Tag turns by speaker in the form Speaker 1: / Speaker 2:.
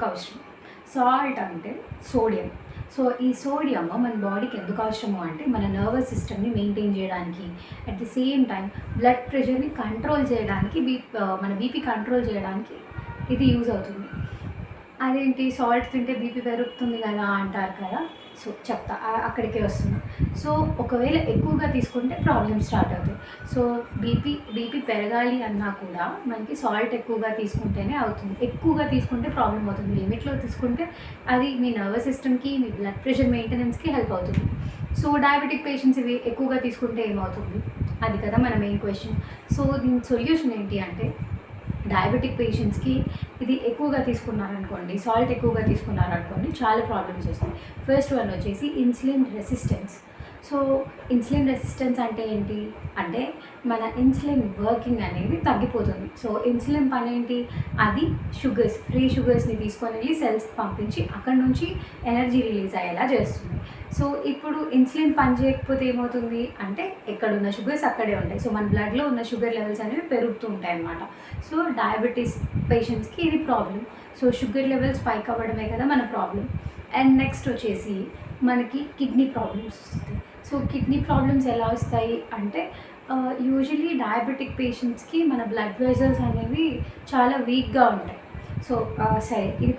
Speaker 1: ఎందుకు అవసరం? సాల్ట్ అంటే సోడియం. సో ఈ సోడియం మన బాడీకి ఎందుకు అవసరము అంటే మన నర్వస్ సిస్టమ్ని మెయింటైన్ చేయడానికి, at the same time blood ప్రెషర్ని కంట్రోల్ చేయడానికి, మన బీపీ కంట్రోల్ చేయడానికి ఇది యూజ్ అవుతుంది. అదేంటి సాల్ట్ తింటే బీపీ పెరుగుతుంది కదా అంటారు కదా. సో చెప్తా, అక్కడికే వస్తున్నా. సో ఒకవేళ ఎక్కువగా తీసుకుంటే ప్రాబ్లమ్ స్టార్ట్ అవుతాయి. సో బీపీ పెరగాలి అన్నా కూడా మనకి సాల్ట్ ఎక్కువగా తీసుకుంటేనే అవుతుంది. ఎక్కువగా తీసుకుంటే ప్రాబ్లం అవుతుంది. లిమిట్లో తీసుకుంటే అది మీ నర్వస్ సిస్టమ్కి, మీ బ్లడ్ ప్రెషర్ మెయింటెనెన్స్కి హెల్ప్ అవుతుంది. సో డయాబెటిక్ పేషెంట్స్ ఇవి ఎక్కువగా తీసుకుంటే ఏమవుతుంది? అది కదా మన మెయిన్ క్వశ్చన్. సో దీని సొల్యూషన్ ఏంటి అంటే, డయాబెటిక్ పేషెంట్స్కి ఇది ఎక్కువగా తీసుకున్నారనుకోండి, సాల్ట్ ఎక్కువగా తీసుకున్నారనుకోండి, చాలా ప్రాబ్లమ్స్ వస్తాయి. ఫస్ట్ వన్ వచ్చేసి insulin resistance. So insulin resistance అంటే ఏంటి అంటే, మన ఇన్సులిన్ వర్కింగ్ అనేది తగ్గిపోతుంది. సో ఇన్సులిన్ పని ఏంటి? అది ఫ్రీ షుగర్స్ని తీసుకొని వెళ్ళి సెల్స్కి పంపించి అక్కడ నుంచి ఎనర్జీ రిలీజ్ అయ్యేలా చేస్తుంది. సో ఇప్పుడు ఇన్సులిన్ పని చేయకపోతే ఏమవుతుంది అంటే, ఎక్కడున్న షుగర్స్ అక్కడే ఉంటాయి. సో మన బ్లడ్లో ఉన్న షుగర్ లెవెల్స్ అనేవి పెరుగుతూ ఉంటాయి అన్నమాట. సో డయాబెటీస్ పేషెంట్స్కి ఇది ప్రాబ్లం. సో షుగర్ లెవెల్స్ పైకి అవ్వడమే కదా మన ప్రాబ్లం. అండ్ నెక్స్ట్ వచ్చేసి మనకి కిడ్నీ ప్రాబ్లమ్స్ వస్తాయి. సో కిడ్నీ ప్రాబ్లమ్స్ ఎలా వస్తాయి అంటే, యూజువలీ డయాబెటిక్ పేషెంట్స్కి మన బ్లడ్ వెజల్స్ అనేవి చాలా వీక్గా ఉంటాయి. సో సరే, ఇది